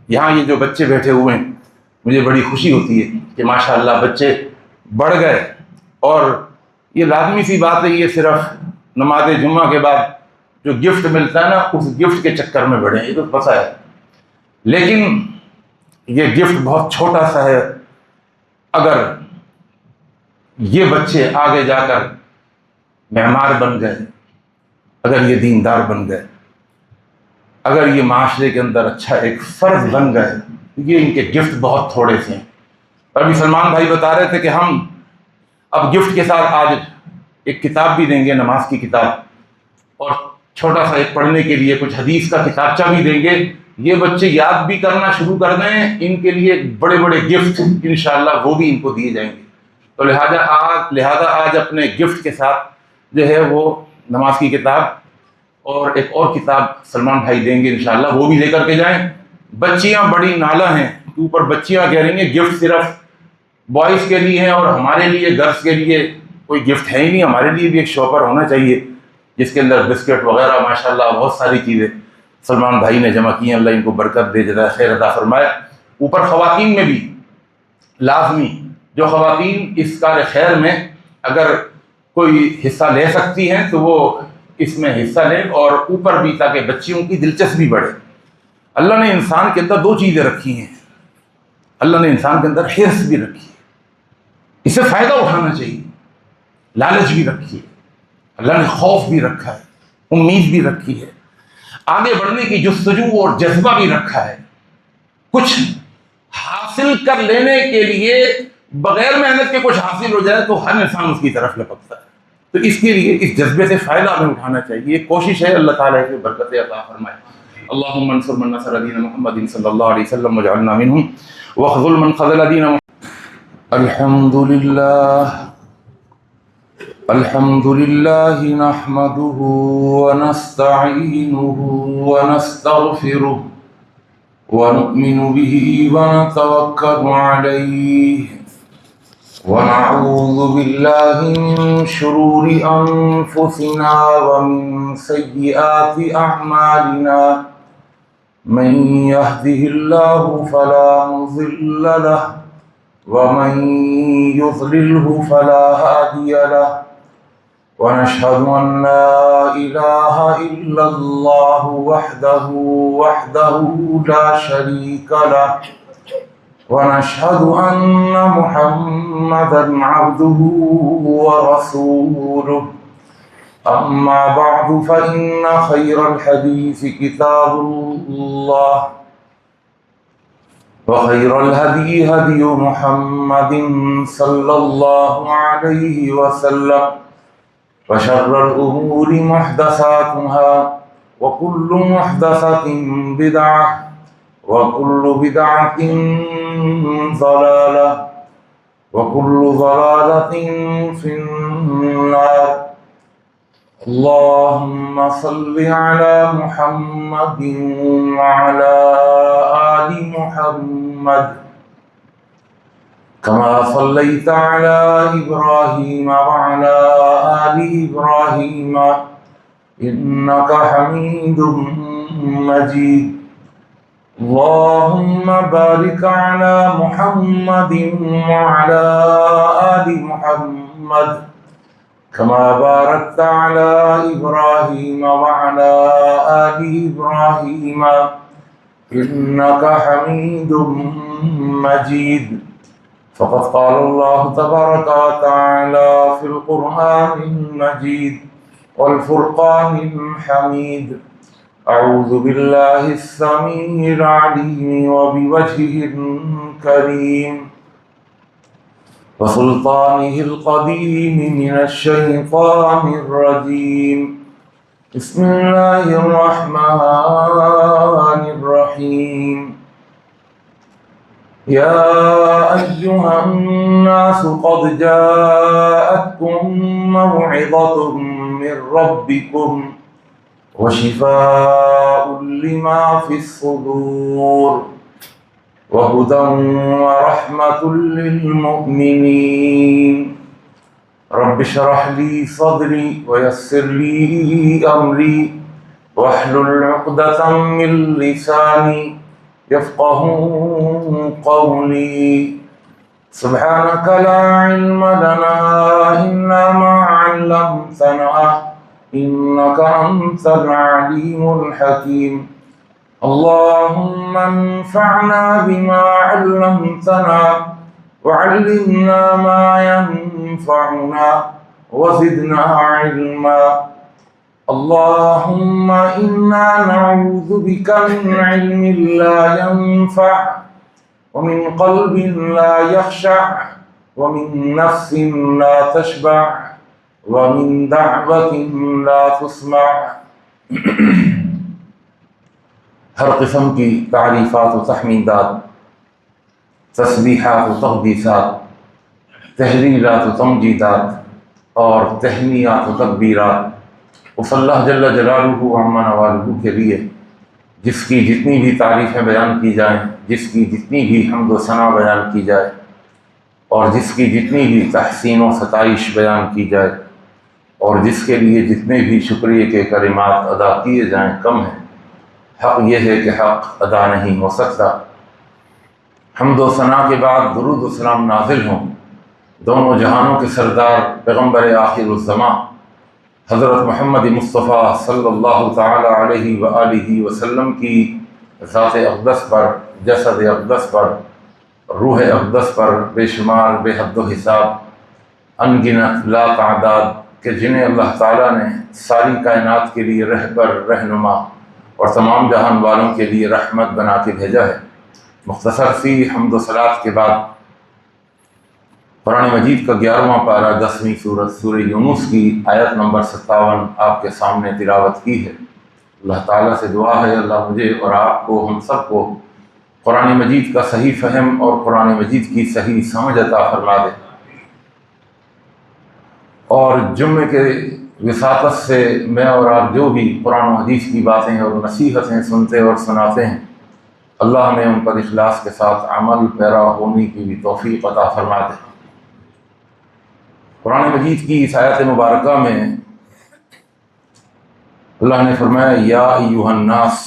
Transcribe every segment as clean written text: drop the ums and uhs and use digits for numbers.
یہاں یہ جو بچے بیٹھے ہوئے ہیں مجھے بڑی خوشی ہوتی ہے کہ ماشاءاللہ بچے بڑھ گئے، اور یہ لازمی سی بات ہے، یہ صرف نماز جمعہ کے بعد جو گفٹ ملتا ہے نا اس گفٹ کے چکر میں بڑھے، یہ تو پتہ ہے، لیکن یہ گفٹ بہت چھوٹا سا ہے۔ اگر یہ بچے آگے جا کر معمار بن گئے، اگر یہ دیندار بن گئے، اگر یہ معاشرے کے اندر اچھا ایک فرد بن گئے، یہ ان کے گفٹ بہت تھوڑے سے ہیں۔ اور ابھی سلمان بھائی بتا رہے تھے کہ ہم اب گفٹ کے ساتھ آج ایک کتاب بھی دیں گے، نماز کی کتاب، اور چھوٹا سا ایک پڑھنے کے لیے کچھ حدیث کا کتابچہ بھی دیں گے۔ یہ بچے یاد بھی کرنا شروع کر دیں، ان کے لیے بڑے بڑے گفٹ انشاءاللہ وہ بھی ان کو دیے جائیں گے۔ تو لہذا آج اپنے گفٹ کے ساتھ جو ہے وہ نماز کی کتاب اور ایک اور کتاب سلمان بھائی دیں گے انشاءاللہ، وہ بھی لے کر کے جائیں۔ بچیاں بڑی نالہ ہیں، اوپر بچیاں کہہ رہی ہیں گفٹ صرف بوائز کے لیے ہیں اور ہمارے لیے گرلس کے لیے کوئی گفٹ ہے ہی نہیں، ہمارے لیے بھی ایک شاپر ہونا چاہیے جس کے اندر بسکٹ وغیرہ ماشاءاللہ بہت ساری چیزیں سلمان بھائی نے جمع کی ہیں، اللہ ان کو برکت دے، جزائے خیر عطا فرمائے۔ اوپر خواتین میں بھی لازمی، جو خواتین اس کار خیر میں اگر کوئی حصہ لے سکتی ہیں تو وہ اس میں حصہ لیں، اور اوپر بھی تاکہ بچیوں کی دلچسپی بڑھے۔ اللہ نے انسان کے اندر دو چیزیں رکھی ہیں، اللہ نے انسان کے اندر حرص بھی رکھی ہے، اس سے فائدہ اٹھانا چاہیے، لالچ بھی رکھی ہے، اللہ نے خوف بھی رکھا ہے، امید بھی رکھی ہے، آگے بڑھنے کی جستجو اور جذبہ بھی رکھا ہے۔ کچھ حاصل کر لینے کے لیے بغیر محنت کے کچھ حاصل ہو جائے تو ہر انسان اس کی طرف لپکتا ہے، تو اس کے لیے اس جذبے سے فائدہ ہمیں اٹھانا چاہیے، یہ کوشش ہے، اللہ تعالیٰ کی برکت عطا فرمائے۔ اللہم انصر من نصر دین محمد صلی اللہ علیہ وسلم وجعلنا منہم واخذل من خذل دین محمد۔ الحمد للہ نحمده ونستعینه ونستغفره ونؤمن به ونتوکل علیہ ونعوذ باللہ من شرور انفسنا ومن سیئات اعمالنا، من يهده الله فلا مضل له ومن يضلله فلا هادي له، ونشهد أن لا إله إلا الله وحده لا شريك له، ونشهد أن محمدا عبده ورسوله، أما بعد فإن خير الحديث كتاب الله، وخير الهدي هدي محمد صلى الله عليه وسلم، وشر الأمور محدثاتها، وكل محدثة بدعة، وكل بدعة ضلالة، وكل ضلالة في النار۔ اللهم صل على محمد وعلى آل محمد كما صليت على إبراهيم وعلى آل إبراهيم إنك حميد مجيد۔ اللهم بارك على محمد وعلى آل محمد كما باركت على إبراهيم وعلى آل إبراهيم إنك حميد مجيد۔ فقد قال الله تبارك وتعالى في القرآن المجيد والفرقان الحميد، أعوذ بالله السميع العليم وبوجهه الكريم وسلطانه القديم من الشيطان الرجيم، بسم الله الرحمن الرحيم۔ يا أيها الناس قد جاءتكم موعظة من ربكم وشفاء لما في الصدور وهدى ورحمة للمؤمنين۔ رب اشرح لي صدري ويسر لي أمري واحلل عقدة من لساني يفقهوا قولي سبحانك لا علم لنا إلا ما علمتنا إنك أنت العليم الحكيم اللهم انفعنا بما علمتنا وعلمنا ما ينفعنا وزدنا علما اللهم إنا نعوذ بك من علم لا ينفع ومن قلب لا يخشع ومن نفس لا تشبع ومن دعوة لا تسمع. ہر قسم کی تعریفات و تحمیدات، تسبیحات و تقدیسات، تحلیلات و تمجیدات اور تہنیات و تکبیرات اس اللہ جل جلالہ عما نوالہ کے لیے جس کی جتنی بھی تعریفیں بیان کی جائیں، جس کی جتنی بھی حمد و ثنا بیان کی جائے اور جس کی جتنی بھی تحسین و ستائش بیان کی جائے اور جس کے لیے جتنے بھی شکریہ کے کلمات ادا کیے جائیں کم ہیں. حق یہ ہے کہ حق ادا نہیں ہو سکتا. حمد و ثنا کے بعد درود و سلام نازل ہوں دونوں جہانوں کے سردار پیغمبر آخر الزماں حضرت محمد مصطفیٰ صلی اللہ تعالی علیہ وآلہ وسلم کی ذات اقدس پر، جسد اقدس پر، روح اقدس پر بے شمار بے حد و حساب انگنت لا تعداد کہ جنہیں اللہ تعالیٰ نے ساری کائنات کے لیے رہبر، رہنما اور تمام جہان والوں کے لیے رحمت بنا کے بھیجا ہے. مختصر سی حمد و صلات کے بعد قرآن مجید کا 11واں پارہ 10ویں سورت سورہ یونس کی آیت نمبر 57 آپ کے سامنے تلاوت کی ہے. اللہ تعالیٰ سے دعا ہے اللہ مجھے اور آپ کو، ہم سب کو قرآن مجید کا صحیح فہم اور قرآن مجید کی صحیح سمجھ عطا فرما دے، اور جمعے کے وساطت سے میں اور آپ جو بھی قرآن و حدیث کی باتیں اور نصیحتیں سنتے اور سناتے ہیں اللہ ہمیں ان پر اخلاص کے ساتھ عمل پیرا ہونے کی بھی توفیق عطا فرما دے. قرآن مجید کی اس آیت مبارکہ میں اللہ نے فرمایا یا ایھا الناس،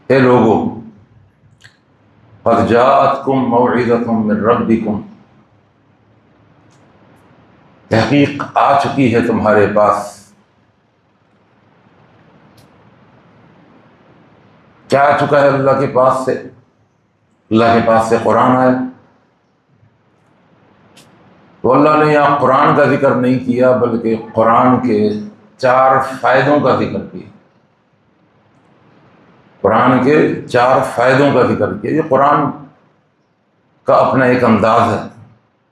اے لوگو، قد جاءتکم موعظۃ من ربکم، تحقیق آ چکی ہے تمہارے پاس. کیا آ چکا ہے اللہ کے پاس سے؟ اللہ کے پاس سے قرآن آیا. تو اللہ نے یہاں قرآن کا ذکر نہیں کیا بلکہ قرآن کے 4 فائدوں کا ذکر کیا. قرآن کے 4 فائدوں کا ذکر کیا. یہ قرآن کا اپنا ایک انداز ہے.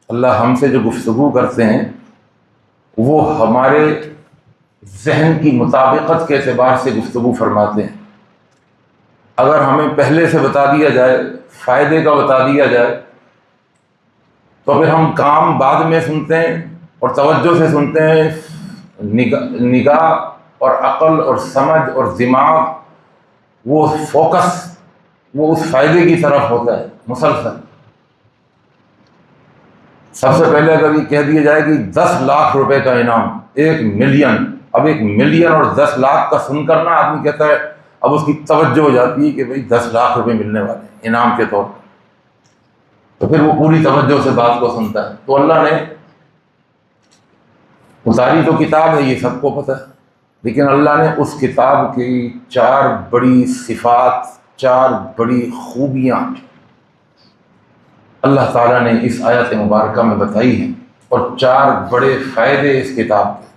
اللہ ہم سے جو گفتگو کرتے ہیں وہ ہمارے ذہن کی مطابقت کے اعتبار سے گفتگو فرماتے ہیں. اگر ہمیں پہلے سے بتا دیا جائے، فائدے کا بتا دیا جائے، تو پھر ہم کام بعد میں سنتے ہیں اور توجہ سے سنتے ہیں. نگاہ اور عقل اور سمجھ اور دماغ وہ فوکس وہ اس فائدے کی طرف ہوتا ہے مسلسل. سب سے پہلے اگر یہ کہہ دیا جائے کہ 10 لاکھ روپے کا انعام، 1 ملین، اب 1 ملین اور 10 لاکھ کا سن کر نا آدمی کہتا ہے، اب اس کی توجہ ہو جاتی ہے کہ بھئی 10 لاکھ روپے ملنے والے ہیں انعام کے طور پر، تو پھر وہ پوری توجہ سے بات کو سنتا ہے. تو اللہ نے اتاری تو کتاب ہے، یہ سب کو پتہ ہے، لیکن اللہ نے اس کتاب کی 4 بڑی صفات، 4 بڑی خوبیاں اللہ تعالیٰ نے اس آیت مبارکہ میں بتائی ہیں اور 4 بڑے فائدے اس کتاب کے.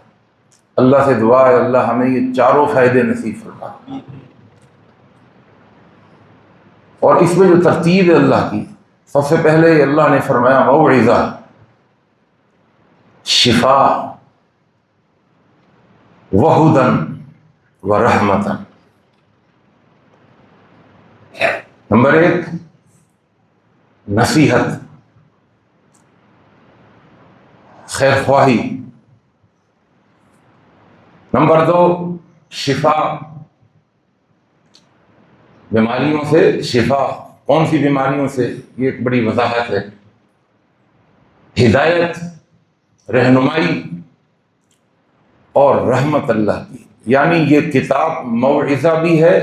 اللہ سے دعا ہے اللہ ہمیں یہ 4 فائدے نصیب فرما. اور اس میں جو ترتیب ہے اللہ کی، سب سے پہلے اللہ نے فرمایا موعظہ، شفا، وہدن ورحمتن. نمبر 1 نصیحت، خیر خواہی. نمبر 2 شفا، بیماریوں سے شفا. کون سی بیماریوں سے؟ یہ ایک بڑی وضاحت ہے. ہدایت، رہنمائی اور رحمت اللہ کی. یعنی یہ کتاب موعظہ بھی ہے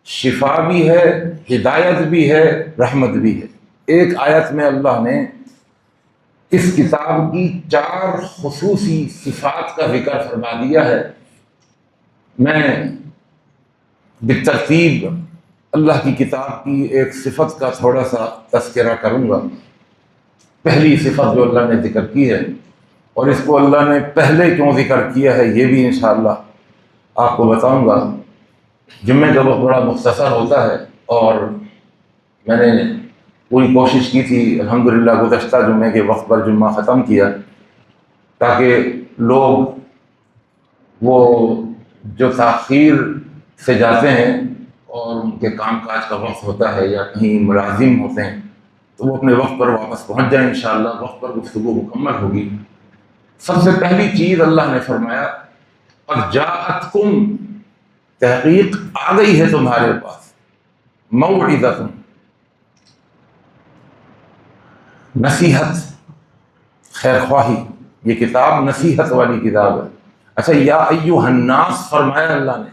شفا بھی ہے، ہدایت بھی ہے، رحمت بھی ہے۔ ایک آیت میں اللہ نے اس کتاب کی 4 خصوصی صفات کا ذکر فرما دیا ہے۔ میں بالترتیب اللہ کی کتاب کی ایک صفت کا تھوڑا سا تذکرہ کروں گا۔ پہلی صفت جو اللہ نے ذکر کی ہے، اور اس کو اللہ نے پہلے کیوں ذکر کیا ہے یہ بھی انشاءاللہ آپ کو بتاؤں گا۔ جمعے کا وقت بڑا مختصر ہوتا ہے، اور میں نے پوری کوشش کی تھی الحمدللہ گزشتہ جمعے کے وقت پر جمعہ ختم کیا، تاکہ لوگ وہ جو تاخیر سے جاتے ہیں اور ان کے کام کاج کا وقت ہوتا ہے یا کہیں ملازم ہوتے ہیں تو وہ اپنے وقت پر واپس پہنچ جائیں انشاءاللہ، وقت پر گفتگو مکمل ہوگی۔ سب سے پہلی چیز اللہ نے فرمایا قد جاءتکم، تحقیق آ گئی ہے تمہارے پاس، موعظۃ، نصیحت، خیر خواہی۔ یہ کتاب نصیحت والی کتاب ہے۔ اچھا، یا ایھا الناس فرمایا اللہ نے،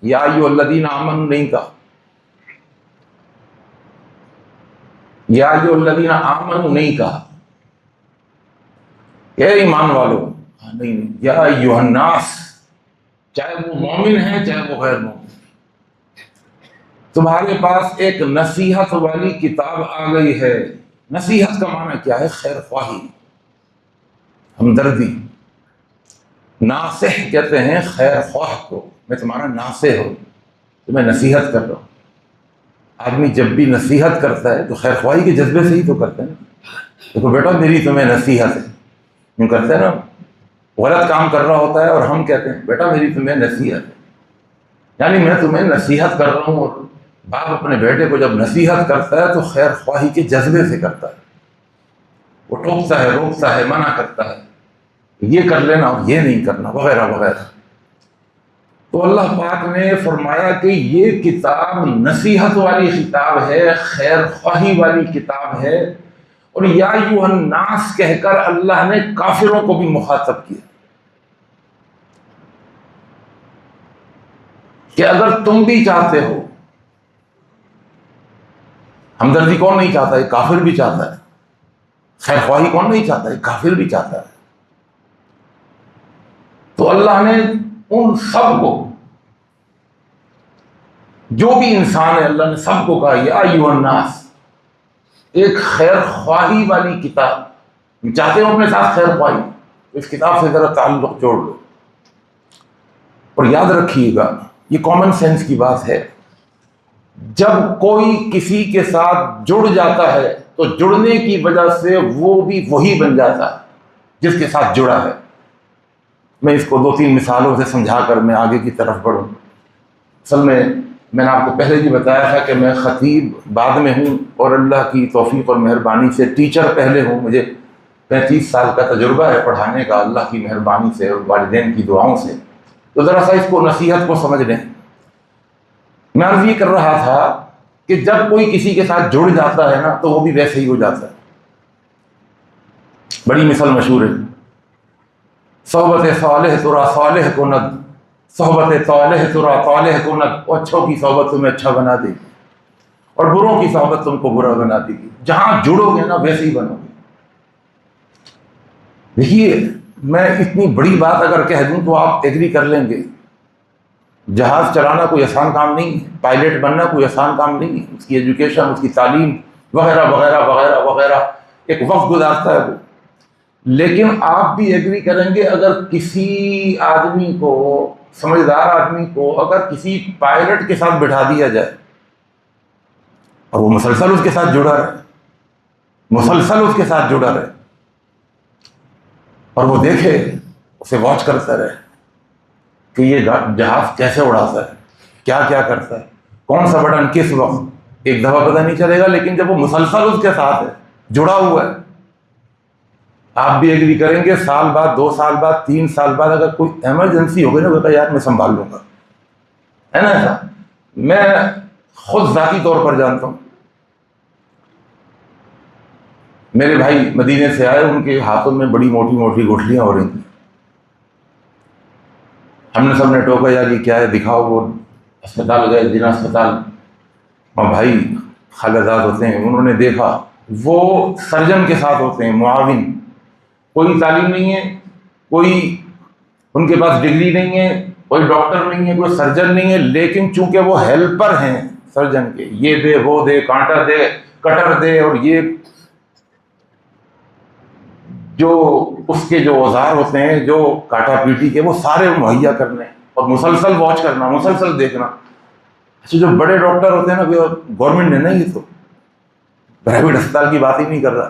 یا ایھا الذین آمنوا نہیں کہا، یا ایھا الذین آمنوا نہیں کہا، اے ایمان والو، نہیں، یا ایھا الناس، چاہے وہ مومن ہیں چاہے وہ غیر مومن، تمہارے پاس ایک نصیحت والی کتاب آ گئی ہے۔ نصیحت کا معنی کیا ہے؟ خیر خواہی، ہمدردی۔ ناصح کہتے ہیں خیر خواہ کو، میں تمہارا ناصح ہوں، تو میں نصیحت کر رہا ہوں۔ آدمی جب بھی نصیحت کرتا ہے تو خیر خواہی کے جذبے سے ہی تو کرتا ہے نا۔ دیکھو بیٹا میری تمہیں نصیحت ہے، یوں کرتے ہیں نا، غلط کام کر رہا ہوتا ہے اور ہم کہتے ہیں بیٹا میری تمہیں نصیحت ہے، یعنی میں تمہیں نصیحت کر رہا ہوں۔ اور باپ اپنے بیٹے کو جب نصیحت کرتا ہے تو خیر خواہی کے جذبے سے کرتا ہے، وہ ٹوکتا ہے، روکتا ہے، منع کرتا ہے، یہ کر لینا اور یہ نہیں کرنا، وغیرہ وغیرہ۔ تو اللہ پاک نے فرمایا کہ یہ کتاب نصیحت والی کتاب ہے، خیر خواہی والی کتاب ہے، اور یا ایھا الناس کہہ کر اللہ نے کافروں کو بھی مخاطب کیا کہ اگر تم بھی چاہتے ہو، ہمدردی کون نہیں چاہتا ہے؟ کافر بھی چاہتا ہے۔ خیر خواہی کون نہیں چاہتا ہے؟ کافر بھی چاہتا ہے۔ تو اللہ نے ان سب کو، جو بھی انسان ہے، اللہ نے سب کو کہا یا ایھا الناس، ایک خیر خواہی والی کتاب۔ چاہتے ہو اپنے ساتھ خیر خواہی، تو اس کتاب سے ذرا تعلق جوڑ لو۔ اور یاد رکھیے گا، یہ کامن سینس کی بات ہے، جب کوئی کسی کے ساتھ جڑ جاتا ہے تو جڑنے کی وجہ سے وہ بھی وہی بن جاتا ہے جس کے ساتھ جڑا ہے۔ میں اس کو 2-3 مثالوں سے سمجھا کر میں آگے کی طرف بڑھوں۔ اصل میں نے آپ کو پہلے بھی بتایا تھا کہ میں خطیب بعد میں ہوں، اور اللہ کی توفیق اور مہربانی سے ٹیچر پہلے ہوں۔ مجھے 35 سال کا تجربہ ہے پڑھانے کا، اللہ کی مہربانی سے اور والدین کی دعاؤں سے۔ تو ذرا سا اس کو، نصیحت کو سمجھ لیں۔ میں عرض یہ کر رہا تھا کہ جب کوئی کسی کے ساتھ جڑ جاتا ہے نا تو وہ بھی ویسے ہی ہو جاتا ہے۔ بڑی مثال مشہور ہے، صحبت صالح ترا صالح کند، صحبت طالح ترا طالح کند۔ وہ اچھوں کی صحبت تمہیں اچھا بنا دے گی اور بروں کی صحبت تم کو برا بنا دے گی۔ جہاں جڑو گے نا ویسے ہی بنو گے۔ دیکھیے، میں اتنی بڑی بات اگر کہہ دوں تو آپ ایگری کر لیں گے، جہاز چلانا کوئی آسان کام نہیں ہے، پائلٹ بننا کوئی آسان کام نہیں ہے، اس کی ایجوکیشن، اس کی تعلیم وغیرہ وغیرہ وغیرہ وغیرہ، ایک وقت گزارتا ہے وہ۔ لیکن آپ بھی ایگری کریں گے، اگر کسی آدمی کو، سمجھدار آدمی کو، اگر کسی پائلٹ کے ساتھ بٹھا دیا جائے اور وہ مسلسل اس کے ساتھ جڑا رہے، مسلسل اس کے ساتھ جڑا رہے، اور وہ دیکھے، اسے واچ کرتا رہے کہ یہ جہاز کیسے اڑاتا ہے، کیا کیا کرتا ہے، کون سا بٹن کس وقت، ایک دفعہ پتہ نہیں چلے گا، لیکن جب وہ مسلسل اس کے ساتھ ہے، جڑا ہوا ہے، آپ بھی ایگری کریں گے، سال بعد، 2 سال بعد، 3 سال بعد اگر کوئی ایمرجنسی ہو گئی نا، تو یار میں سنبھال لوں گا، ہے نا ایسا؟ میں خود ذاتی طور پر جانتا ہوں۔ میرے بھائی مدینے سے آئے، ان کے ہاتھوں میں بڑی موٹی موٹی گٹھلیاں ہو رہی تھیں۔ ہم نے سب نے ٹوکا، یار یہ کیا ہے، دکھاؤ۔ وہ اسپتال گئے، جنا اسپتال، اور بھائی خالداد ہوتے ہیں، انہوں نے دیکھا وہ سرجن کے ساتھ ہوتے ہیں، معاون، کوئی تعلیم نہیں ہے، کوئی ان کے پاس ڈگری نہیں ہے، کوئی ڈاکٹر نہیں ہے، کوئی سرجن نہیں ہے، لیکن چونکہ وہ ہیلپر ہیں سرجن کے، یہ دے وہ دے، کانٹا دے، کٹر دے، اور یہ جو اس کے جو اوزار ہوتے ہیں جو کاٹا پیٹی کے، وہ سارے مہیا کرنے اور مسلسل واچ کرنا، مسلسل دیکھنا۔ اچھا جو بڑے ڈاکٹر ہوتے ہیں نا، گورنمنٹ نے نا، یہ تو پرائیویٹ اسپتال کی بات ہی نہیں کر رہا،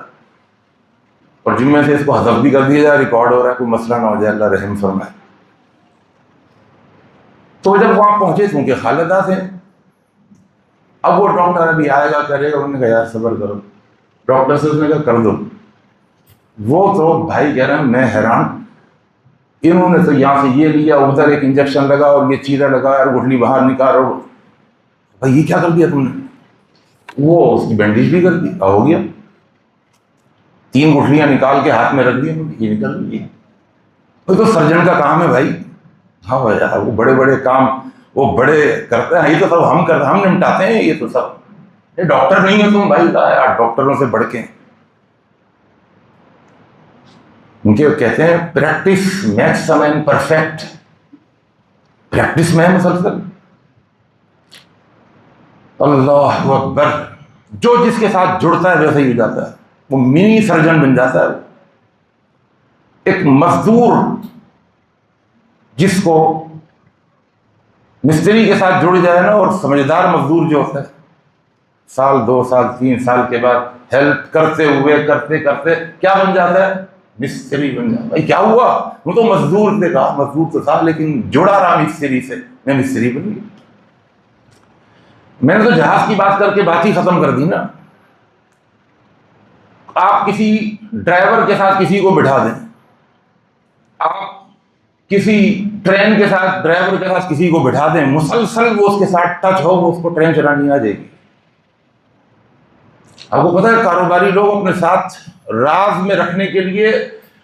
اور جن میں سے اس کو حذف بھی کر دیا جائے، ریکارڈ ہو رہا ہے، کوئی مسئلہ نہ ہو جائے، اللہ رحم فرمائے۔ تو جب وہاں پہنچے، کیونکہ خالدہ تھے، اب وہ ڈاکٹر ابھی آئے گا کرے گا، انہوں نے کہا یار صبر کرو، ڈاکٹر سے اس نے کہا کر دو۔ وہ تو بھائی کہہ رہے ہیں میں حیران، انہوں نے تو یہاں سے یہ لیا، ادھر ایک انجیکشن لگا، اور یہ چیرا لگا، اور گٹھلی باہر نکال، اور بھائی یہ کیا کر دیا تم نے؟ وہ اس کی بینڈیج بھی کر دی، ہو گیا، 3 گٹھلیاں نکال کے ہاتھ میں رکھ دی، یہ نکل گئی۔ وہ تو سرجن کا کام ہے بھائی، ہاں بھائی، وہ بڑے بڑے کام وہ بڑے کرتے ہیں، یہ تو سب ہم نمٹاتے ہیں، یہ تو سب، یہ ڈاکٹر نہیں ہے تم بھائی، ڈاکٹروں سے بڑھ کے ان کے کہتے ہیں practice makes a man perfect, practice میں مسلسل۔ اللہ اکبر، جو جس کے ساتھ جڑتا ہے ویسا ہی ہو جاتا ہے، وہ منی سرجن بن جاتا ہے۔ ایک مزدور جس کو مستری کے ساتھ جڑ جائے نا، اور سمجھدار مزدور جو ہوتا ہے، 1 2 سال 3 سال کے بعد ہیلپ کرتے ہوئے کرتے کرتے کیا بن جاتا ہے؟ مستری بن جاتا ہے۔ بھائی کیا ہوا؟ وہ تو مزدور تھے، کہا مزدور تو تھا لیکن جڑا رہا مستری سے، میں مستری بن گیا۔ میں نے تو جہاز کی بات کر کے بات ہی ختم کر دی نا۔ آپ کسی ڈرائیور کے ساتھ کسی کو بٹھا دیں، آپ کسی ٹرین کے ساتھ ڈرائیور کے ساتھ کسی کو بٹھا دیں، مسلسل وہ اس کے ساتھ ٹچ ہو، وہ اس کو ٹرین چلانی آ جائے گی۔ آپ کو پتہ ہے کاروباری لوگ اپنے ساتھ راز میں رکھنے کے لیے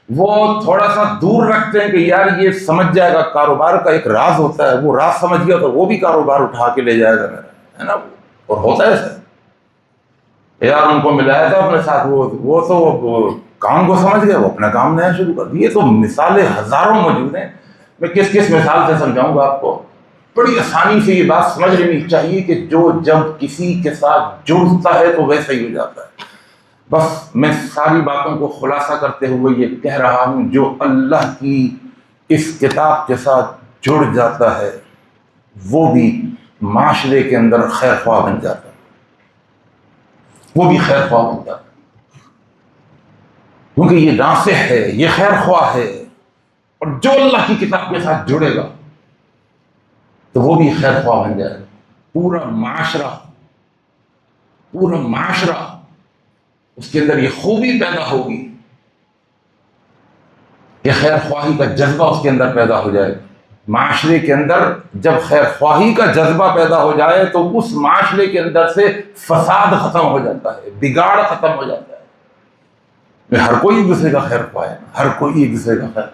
وہ تھوڑا سا دور رکھتے ہیں کہ یار یہ سمجھ جائے گا، کاروبار کا ایک راز ہوتا ہے، وہ راز سمجھ گیا تو وہ بھی کاروبار اٹھا کے لے جائے گا میرا، ہے نا؟ اور ہوتا ہے سر، یار ان کو ملایا تھا اپنے ساتھ، وہ تو کام کو سمجھ گئے، وہ اپنا کام نیا شروع کر دیا۔ تو مثالیں ہزاروں موجود ہیں، میں کس مثال سے سمجھاؤں گا آپ کو؟ بڑی آسانی سے یہ بات سمجھ لینی چاہیے کہ جو جب کسی کے ساتھ جڑتا ہے تو ویسا ہی ہو جاتا ہے۔ بس میں ساری باتوں کو خلاصہ کرتے ہوئے یہ کہہ رہا ہوں، جو اللہ کی اس کتاب کے ساتھ جڑ جاتا ہے وہ بھی معاشرے کے اندر خیر خواہ بن جاتا ہے، وہ بھی خیر خواہ بن جاتا ہے، کیونکہ یہ ناصح ہے، یہ خیر خواہ ہے، اور جو اللہ کی کتاب کے ساتھ جڑے گا تو وہ بھی خیر خواہ بن جائے گا۔ پورا معاشرہ اس کے اندر یہ خوبی پیدا ہوگی کہ خیر خواہی کا جذبہ اس کے اندر پیدا ہو جائے گا۔ معاشرے کے اندر جب خیر خواہی کا جذبہ پیدا ہو جائے تو اس معاشرے کے اندر سے فساد ختم ہو جاتا ہے، بگاڑ ختم ہو جاتا ہے۔ ہر کوئی ایک دوسرے کا خیر خواہ ہے، ہر کوئی ایک دوسرے کا خیر،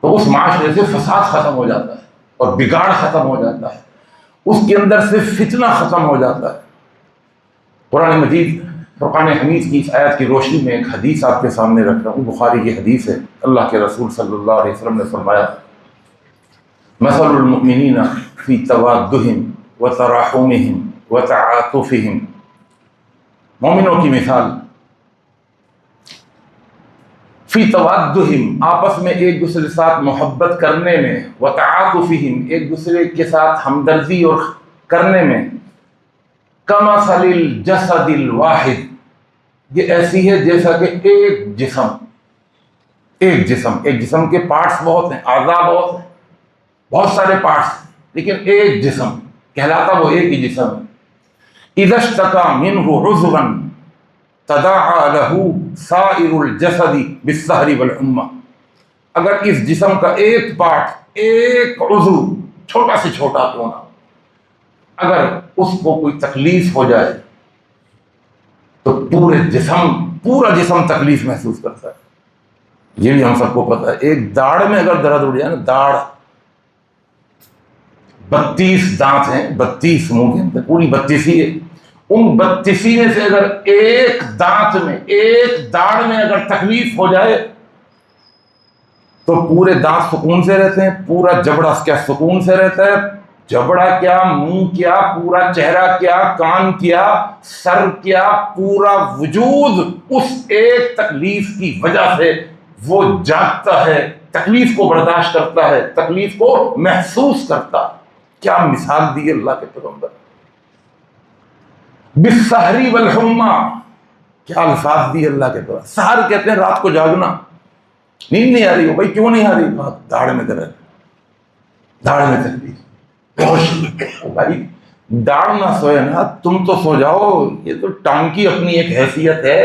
تو اس معاشرے سے فساد ختم ہو جاتا ہے اور بگاڑ ختم ہو جاتا ہے، اس کے اندر سے فتنہ ختم ہو جاتا ہے۔ قرآن مجید فرقان حمید کی اس آیت کی روشنی میں ایک حدیث آپ کے سامنے رکھ رہا ہوں، بخاری کی حدیث ہے۔ اللہ کے رسول صلی اللہ علیہ وسلم نے فرمایا، مثل المؤمنین فی توادہم وتراحمہم وتعاطفہم، مومنوں کی مثال فی توادہم، آپس میں ایک دوسرے کے ساتھ محبت کرنے میں، وتعاطفہم، ایک دوسرے کے ساتھ ہمدردی اور کرنے میں، کمثل الجسد الواحد، یہ ایسی ہے جیسا کہ ایک جسم کے پارٹس بہت ہیں، اعضاء بہت ہیں، بہت سارے پارٹس، لیکن ایک جسم کہلاتا وہ ایک ہی جسم ہے۔ اذا اشتکا منہ عضوا تداعى له سائر الجسد بالسہر والحمى، اگر اس جسم کا ایک پارٹ، ایک عضو، چھوٹا سے چھوٹا کیوں نہ، اگر اس کو کوئی تکلیف ہو جائے تو پورا جسم تکلیف محسوس کرتا ہے۔ یہ بھی ہم سب کو پتہ ہے، ایک داڑھ میں اگر درد اٹھ جائے نا، 32 دانت ہیں، 32 منہ کے اندر، پوری 32 ہے. ان 32 میں سے اگر ایک دانت میں، ایک داڑھ میں اگر تکلیف ہو جائے تو پورے دانت سکون سے رہتے ہیں، پورا جبڑا کیا سکون سے رہتا ہے. جبڑا کیا، منہ کیا، پورا چہرہ کیا، کان کیا، سر کیا، پورا وجود اس ایک تکلیف کی وجہ سے وہ جاگتا ہے، تکلیف کو برداشت کرتا ہے، تکلیف کو محسوس کرتا. کیا مثال دی اللہ کے پیغمبر. بالسحری والحمى، کیا الفاظ دی اللہ کے پیغمبر. سحر کہتے ہیں رات کو جاگنا، نیند نہیں آ رہی ہو بھائی، کیوں نہیں آ رہی؟ داڑھ میں درد، داڑھ میں تکلیف. بھائی داڑھ نہ سوئے نا، تم تو سو جاؤ. یہ تو ٹانگ کی اپنی ایک حیثیت ہے،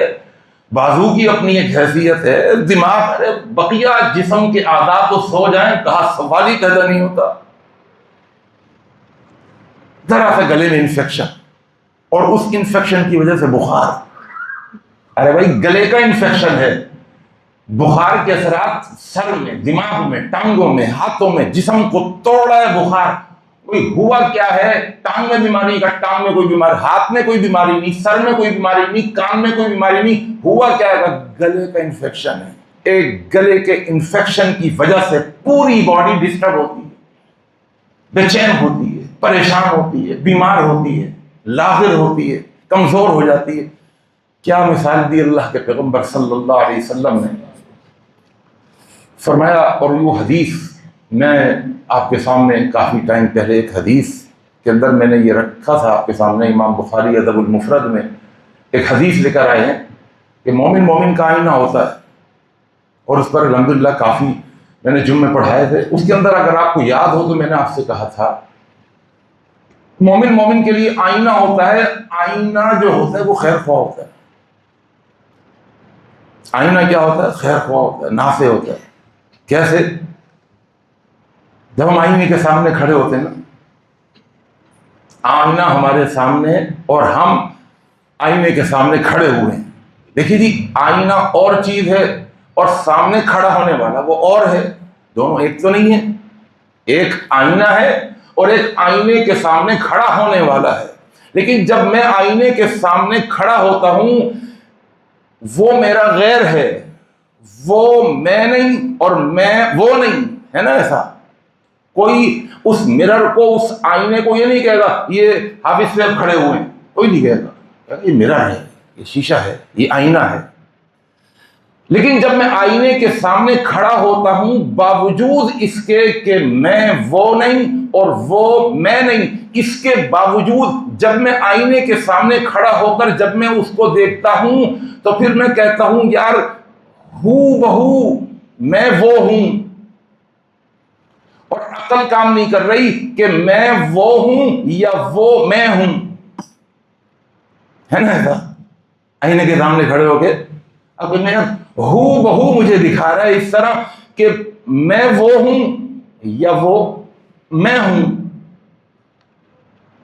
بازو کی اپنی ایک حیثیت ہے، دماغ، بقیہ جسم کے اعضاء تو سو جائیں، کہا سوال ہی پیدا نہیں ہوتا. ذرا سا گلے میں انفیکشن اور اس انفیکشن کی وجہ سے بخار. ارے بھائی گلے کا انفیکشن ہے، بخار کے اثرات سر میں، دماغ میں، ٹانگوں میں، ہاتھوں میں، جسم کو توڑا ہے بخار. کوئی ہوا کیا ہے؟ ٹانگ میں بیماری کا، ٹانگ میں کوئی بیماری، ہاتھ میں کوئی بیماری نہیں، سر میں کوئی بیماری نہیں، کان میں کوئی بیماری نہیں. ہوا کیا ہے؟ گلے کا انفیکشن ہے. ایک گلے کے انفیکشن کی وجہ سے پوری باڈی ڈسٹرب ہوتی ہے، بے چین ہوتی ہے، پریشان ہوتی ہے، بیمار ہوتی ہے، لاغر ہوتی ہے، کمزور ہو جاتی ہے. کیا مثال دی اللہ کے پیغمبر صلی اللہ علیہ وسلم نے. فرمایا، اور وہ حدیث میں آپ کے سامنے کافی ٹائم پہلے ایک حدیث کے اندر میں نے یہ رکھا تھا آپ کے سامنے، امام بخاری ادب المفرد میں ایک حدیث لے کر آئے ہیں کہ مومن کا آئینہ ہوتا ہے، اور اس پر الحمدللہ کافی میں نے جمعے پڑھائے تھے. اس کے اندر اگر آپ کو یاد ہو تو میں نے آپ سے کہا تھا مومن کے لیے آئینہ ہوتا ہے. آئینہ جو ہوتا ہے وہ خیر خواہ ہوتا ہے. آئینہ کیا ہوتا ہے؟ خیر خواہ ہوتا ہے، نافع ہوتا ہے. کیسے؟ جب ہم آئینے کے سامنے کھڑے ہوتے ہیں نا، آئینہ ہمارے سامنے اور ہم آئینے کے سامنے کھڑے ہوئے ہیں. دیکھیے جی، آئینہ اور چیز ہے اور سامنے کھڑا ہونے والا وہ اور ہے. دونوں ایک تو نہیں ہے. ایک آئینہ ہے اور ایک آئینے کے سامنے کھڑا ہونے والا ہے. لیکن جب میں آئینے کے سامنے کھڑا ہوتا ہوں وہ میرا غیر ہے، وہ میں نہیں اور میں وہ نہیں ہے نا. ایسا کوئی اس مرر کو، اس آئینے کو یہ نہیں کہے گا یہ حافظ صاحب کھڑے ہوئے ہیں، کوئی نہیں کہے گا، یہ مرر ہے، یہ شیشہ ہے، یہ آئینہ ہے. لیکن جب میں آئینے کے سامنے کھڑا ہوتا ہوں باوجود اس کے کہ میں وہ نہیں اور وہ میں نہیں، اس کے باوجود جب میں آئینے کے سامنے کھڑا ہو کر جب میں اس کو دیکھتا ہوں تو پھر میں کہتا ہوں یار ہو بہو میں وہ ہوں. اور عقل کام نہیں کر رہی کہ میں وہ ہوں یا وہ میں ہوں، ہے نا. ایسا آئینے کے سامنے کھڑے ہو کے اب میں ہو بہو مجھے دکھا رہا ہے اس طرح کہ میں وہ ہوں یا وہ میں ہوں.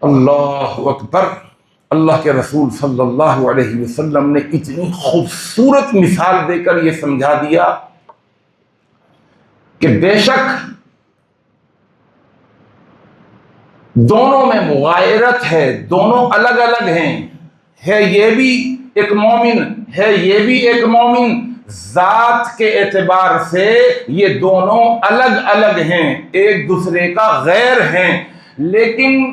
اللہ اکبر. اللہ کے رسول صلی اللہ علیہ وسلم نے اتنی خوبصورت مثال دے کر یہ سمجھا دیا کہ بے شک دونوں میں مغایرت ہے، دونوں الگ الگ ہیں. ہے یہ بھی ایک مومن، ہے یہ بھی ایک مومن. ذات کے اعتبار سے یہ دونوں الگ الگ ہیں، ایک دوسرے کا غیر ہیں. لیکن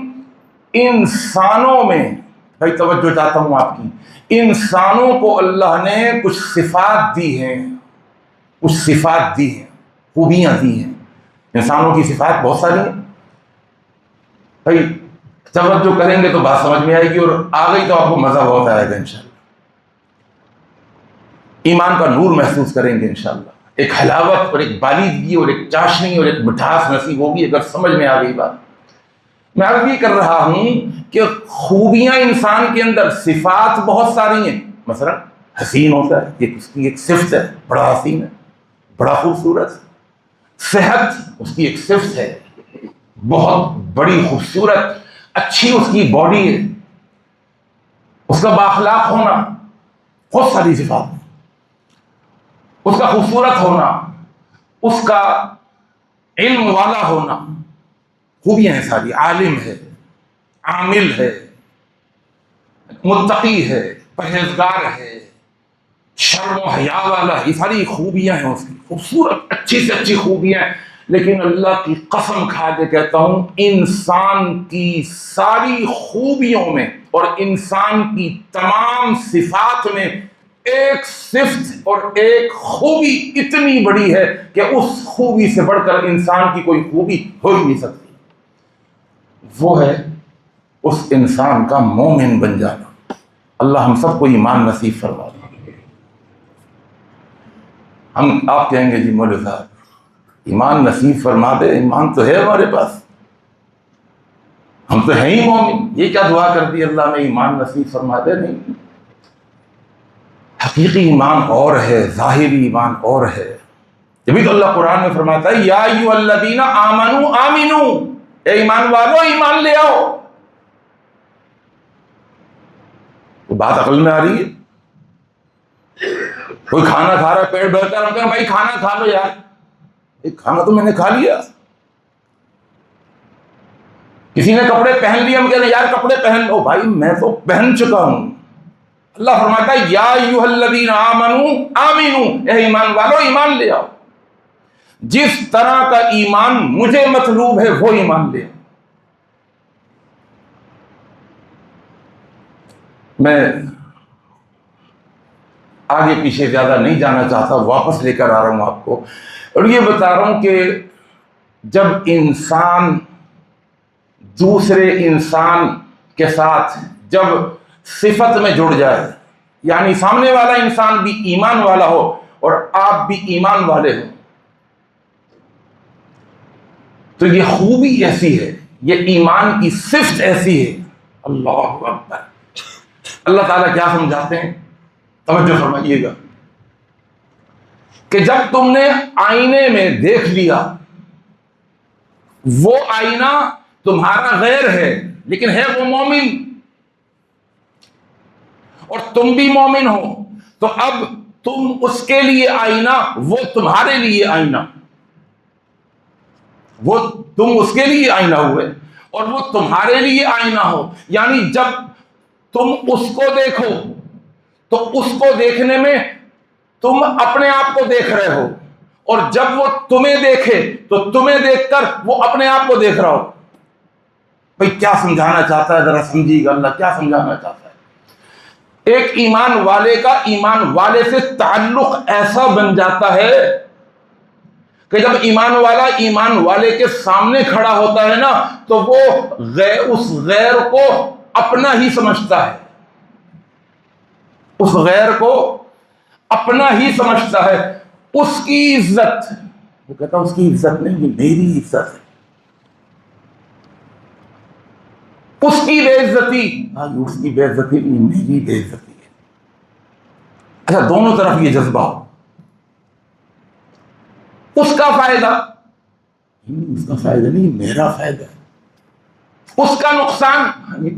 انسانوں میں، بھائی توجہ چاہتا ہوں آپ کی، انسانوں کو اللہ نے کچھ صفات دی ہیں، کچھ صفات دی ہیں، خوبیاں دی ہیں. انسانوں کی صفات بہت ساری ہیں. بھائی توجہ کریں گے تو بات سمجھ میں آئے گی، اور آ گئی تو آپ کو مزہ بہت آئے گا انشاءاللہ. ایمان کا نور محسوس کریں گے انشاءاللہ. ایک حلاوت اور ایک بالیدگی اور ایک چاشنی اور ایک مٹھاس نصیب ہوگی اگر سمجھ میں آ گئی بات. میں عرض یہ کر رہا ہوں کہ خوبیاں انسان کے اندر، صفات بہت ساری ہیں. مثلا حسین ہوتا ہے، یہ اس کی ایک صفت ہے، بڑا حسین ہے، بڑا خوبصورت. صحت اس کی ایک صفت ہے، بہت بڑی خوبصورت اچھی اس کی باڈی ہے. اس کا بااخلاق ہونا، بہت ساری صفات. اس کا خوبصورت ہونا، اس کا علم والا ہونا، خوبیاں ہیں ساری، عالم ہے، عامل ہے، متقی ہے، پرہیزگار ہے، شرم و حیا والا ہے، یہ ساری خوبیاں ہیں اس کی، خوبصورت اچھی سے اچھی خوبیاں ہیں. لیکن اللہ کی قسم کھا کے کہتا ہوں، انسان کی ساری خوبیوں میں اور انسان کی تمام صفات میں ایک صفت اور ایک خوبی اتنی بڑی ہے کہ اس خوبی سے بڑھ کر انسان کی کوئی خوبی ہو ہی نہیں سکتی. وہ ہے اس انسان کا مومن بن جانا. اللہ ہم سب کو ایمان نصیب فرما دے. آپ کہیں گے جی مولوی صاحب ایمان نصیب فرما دے، ایمان تو ہے ہمارے پاس، ہم تو ہیں ہی مومن، یہ کیا دعا کر دی اللہ میں ایمان نصیب فرما دے؟ نہیں، حقیقی ایمان اور ہے، ظاہری ایمان اور ہے. جبھی تو اللہ قرآن میں فرماتا ہے یا ایھا الذین آمنوا آمنوا، اے ایمان والو ایمان لے آؤ. تو بات عقل میں آ رہی ہے؟ کوئی کھانا کھا رہا ہے، پیٹ بھر کر ہم کہیں بھائی کھانا کھا لو یار، کھانا تو میں نے کھا لیا. کسی نے کپڑے پہن لیے، ہم کہہ رہے یار کپڑے پہن لو، بھائی میں تو پہن چکا ہوں. اللہ فرماتا ہے یا ایھا الذین آمنوا آمنوا، اے ایمان والو ایمان لے آؤ. جس طرح کا ایمان مجھے مطلوب ہے وہ ایمان لے آؤ. میں آگے پیچھے زیادہ نہیں جانا چاہتا، واپس لے کر آ رہا ہوں آپ کو، اور یہ بتا رہا ہوں کہ جب انسان دوسرے انسان کے ساتھ جب صفت میں جڑ جائے، یعنی سامنے والا انسان بھی ایمان والا ہو اور آپ بھی ایمان والے ہو، تو یہ خوبی ایسی ہے، یہ ایمان کی صفت ایسی ہے. اللہ اکبر. اللہ تعالیٰ کیا سمجھاتے ہیں، توجہ فرمائیے گا، کہ جب تم نے آئینے میں دیکھ لیا، وہ آئینہ تمہارا غیر ہے لیکن ہے وہ مومن، اور تم بھی مومن ہو، تو اب تم اس کے لیے آئینہ، وہ تمہارے لیے آئینہ، وہ تم اس کے لیے آئینہ ہوئے اور وہ تمہارے لیے آئینہ ہو. یعنی جب تم اس کو دیکھو تو اس کو دیکھنے میں تم اپنے آپ کو دیکھ رہے ہو، اور جب وہ تمہیں دیکھے تو تمہیں دیکھ کر وہ اپنے آپ کو دیکھ رہا ہو. بھئی کیا سمجھانا چاہتا ہے، ذرا سمجھیے گا اللہ کیا سمجھانا چاہتا ہے. ایک ایمان والے کا ایمان والے سے تعلق ایسا بن جاتا ہے کہ جب ایمان والا ایمان والے کے سامنے کھڑا ہوتا ہے نا، تو وہ اس غیر کو اپنا ہی سمجھتا ہے، اس غیر کو اپنا ہی سمجھتا ہے. اس کی عزت، وہ کہتا ہے اس کی عزت نہیں، یہ میری عزت ہے. اس کی بے عزتی، اس کی بے عزتی نہیں، میری بے عزتی ہے. اچھا دونوں طرف یہ جذبہ ہو، اس کا فائدہ، اس کا فائدہ نہیں میرا فائدہ ہے. اس کا نقصان،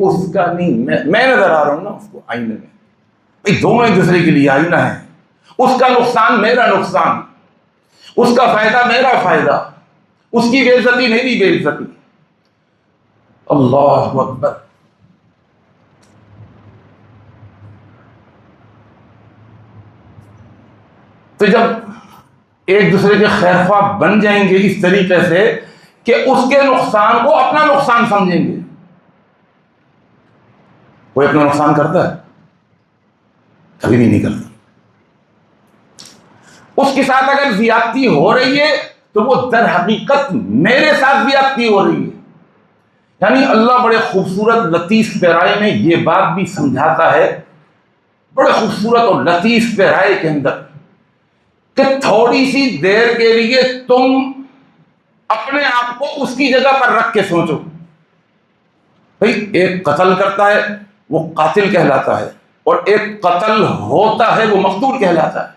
اس کا نہیں، میں نظر آ رہا ہوں نا اس کو آئینے میں، دونوں ایک دوسرے کے لیے آئینہ ہے. اس کا نقصان میرا نقصان، اس کا فائدہ میرا فائدہ، اس کی بے عزتی میری بے عزتی. اللہ اکبر. تو جب ایک دوسرے کے خیر خواہ بن جائیں گے اس طریقے سے کہ اس کے نقصان کو اپنا نقصان سمجھیں گے. کوئی اپنا نقصان کرتا ہے؟ کبھی بھی نہیں کرتا. اس کے ساتھ اگر زیادتی ہو رہی ہے تو وہ در حقیقت میرے ساتھ زیادتی ہو رہی ہے. یعنی اللہ بڑے خوبصورت لطیف پیرائے میں یہ بات بھی سمجھاتا ہے، بڑے خوبصورت اور لطیف پیرائے کے اندر، کہ تھوڑی سی دیر کے لیے تم اپنے آپ کو اس کی جگہ پر رکھ کے سوچو. بھئی ایک قتل کرتا ہے وہ قاتل کہلاتا ہے، اور ایک قتل ہوتا ہے وہ مقتول کہلاتا ہے.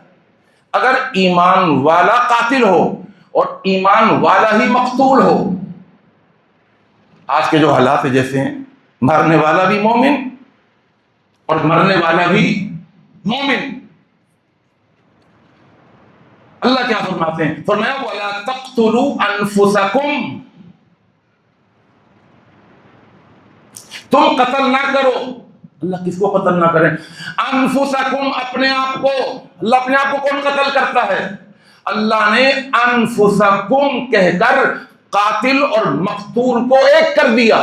اگر ایمان والا قاتل ہو اور ایمان والا ہی مقتول ہو، آج کے جو حالات جیسے ہیں، مرنے والا بھی مومن اور مرنے والا بھی مومن. اللہ کیا فرماتے ہیں؟ فرمایا وَلَا تَقْتُلُوا أَنفُسَكُمْ، تم قتل نہ کرو. اللہ کس کو قتل نہ کریں؟ انفسکم، اپنے آپ کو. اللہ اپنے آپ کو کون قتل کرتا ہے؟ اللہ نے انفسکم کہہ کر قاتل اور مقتول کو ایک کر دیا.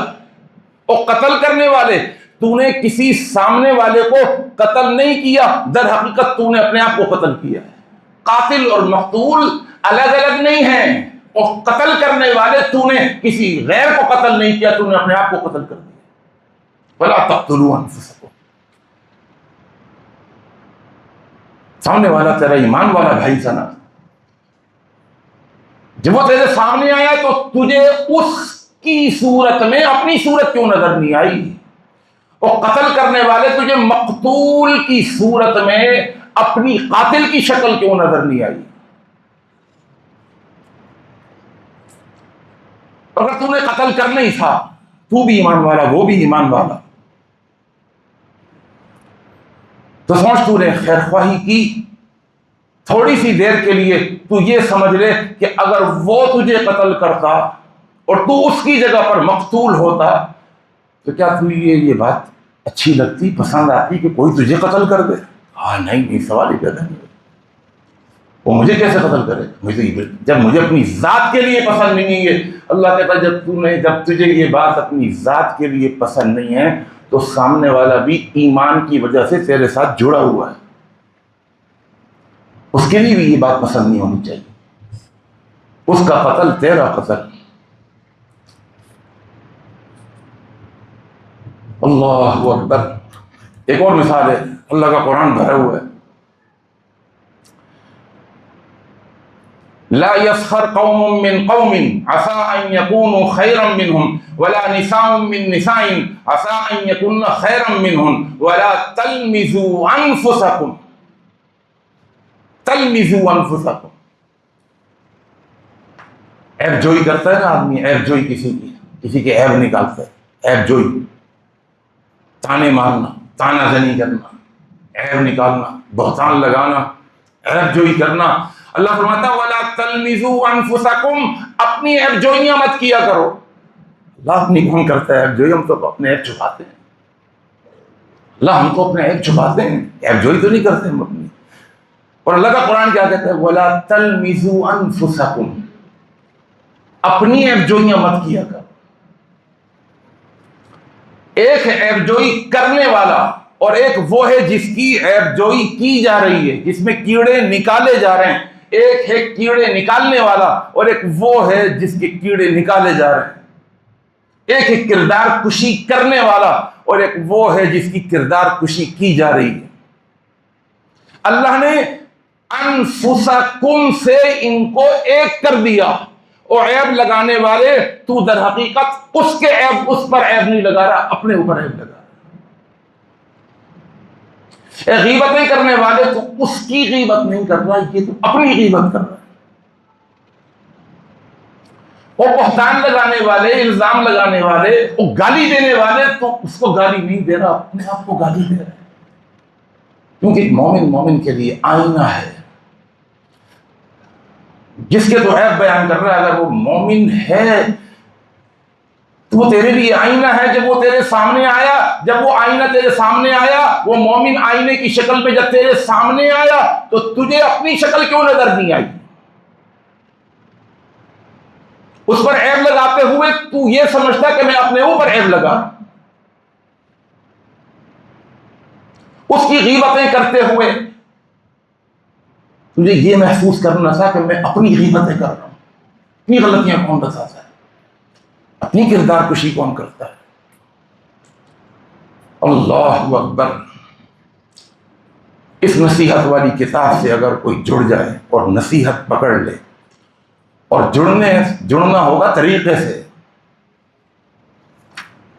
اور قتل کرنے والے، تو نے کسی سامنے والے کو قتل نہیں کیا، در حقیقت تو نے اپنے آپ کو قتل کیا ہے. قاتل اور مقتول الگ الگ نہیں ہیں. اور قتل کرنے والے، تو نے کسی غیر کو قتل نہیں کیا، تو نے اپنے آپ کو قتل کر دیا. وَلَا تَقْتُلُوا أَنفُسَكُمْ. سامنے والا تیرا ایمان والا بھائی تھا نا، جب وہ تیرے سامنے آیا تو تجھے اس کی صورت میں اپنی صورت کیوں نظر نہیں آئی؟ اور قتل کرنے والے تجھے مقتول کی صورت میں اپنی قاتل کی شکل کیوں نظر نہیں آئی؟ اگر تو نے قتل کرنا ہی تھا، تو بھی ایمان والا وہ بھی ایمان والا، تو سوچ تو نے خیر خواہی کی تھوڑی سی دیر کے لیے. تو یہ سمجھ لے کہ اگر وہ تجھے قتل کرتا اور تو اس کی جگہ پر مقتول ہوتا تو کیا تو یہ بات اچھی لگتی، پسند آتی کہ کوئی تجھے قتل کر دے؟ ہاں نہیں، سوال ہی پیدا نہیں. وہ مجھے کیسے قتل کرے؟ جب مجھے اپنی ذات کے لیے پسند نہیں ہے. اللہ کہتا ہے جب تجھے یہ بات اپنی ذات کے لیے پسند نہیں ہے تو سامنے والا بھی ایمان کی وجہ سے تیرے ساتھ جڑا ہوا ہے، اس کے لیے بھی یہ بات پسند نہیں ہونی چاہیے. اس کا قتل تیرا قتل. اللہ اکبر. ایک اور مثال ہے، اللہ کا قرآن بھرا ہوا ہے. لا يسخر قوم من قوم عسى ان يكونوا خيرا منهم ولا نساء من نساء عسى ان يكون خيرا منهن ولا تلمزوا انفسكم. تلمزوا انفسكم. عیب جوئی کرتا ہے نا آدمی، عیب جوئی کسی کے عیب نکالتا ہے. عیب جوئی، تانے مارنا، تانا زنی کرنا، عیب نکالنا، بہتان لگانا، عیب جوئی کرنا. اللہ فرماتا ہے وَلَا تَلْمِزُوا أَنفُسَكُمْ، اپنی عیب جوئیاں مت کیا کرو. اللہ اپنی کون کرتا ہے عیب جوئی؟ ہم تو اپنے عیب چھپاتے ہیں. اللہ ہم کو اپنے عیب چھپاتے ہیں، عیب جوئی تو نہیں کرتے ہم اپنی. اور اللہ کا قرآن کیا کہتا ہے؟ وَلَا تَلْمِزُوا أَنفُسَكُمْ، اپنی عیب جوئیاں مت کیا کرو. ایک عیب جوئی کرنے والا اور ایک وہ ہے جس کی عیب جوئی کی جا رہی ہے، جس میں کیڑے نکالے جا رہے ہیں. ایک ہے کیڑے نکالنے والا اور ایک وہ ہے جس کے کیڑے نکالے جا رہے ہیں. ایک ہے کردار کشی کرنے والا اور ایک وہ ہے جس کی کردار کشی کی جا رہی ہے. اللہ نے انفسکم سے ان کو ایک کر دیا. اور عیب لگانے والے، تو در حقیقت اس کے عیب، اس پر عیب نہیں لگا رہا، اپنے اوپر عیب لگا رہا. غیبتیں کرنے والے تو اس کی غیبت نہیں کر رہا، یہ تو اپنی غیبت کر رہا ہے. اور بہتان لگانے والے، الزام لگانے والے، وہ گالی دینے والے تو اس کو گالی نہیں دے رہا، اپنے آپ کو گالی دے رہا ہے. کیونکہ مومن کے لیے آئینہ ہے. جس کے تو عیب بیان کر رہا ہے، اگر وہ مومن ہے تو وہ تیرے لیے آئینہ ہے. جب وہ تیرے سامنے آیا، جب وہ آئینہ تیرے سامنے آیا، وہ مومن آئینے کی شکل میں جب تیرے سامنے آیا تو تجھے اپنی شکل کیوں نظر نہیں آئی؟ اس پر عیب لگاتے ہوئے تو یہ سمجھتا کہ میں اپنے اوپر عیب لگا، اس کی غیبتیں کرتے ہوئے تجھے یہ محسوس کرنا تھا کہ میں اپنی غیبتیں کر رہا ہوں. اپنی غلطیاں کون بتاتا ہے؟ اپنی کردار کشی کون کرتا ہے؟ اللہ اکبر. اس نصیحت والی کتاب سے اگر کوئی جڑ جائے اور نصیحت پکڑ لے، اور جڑنا ہوگا طریقے سے.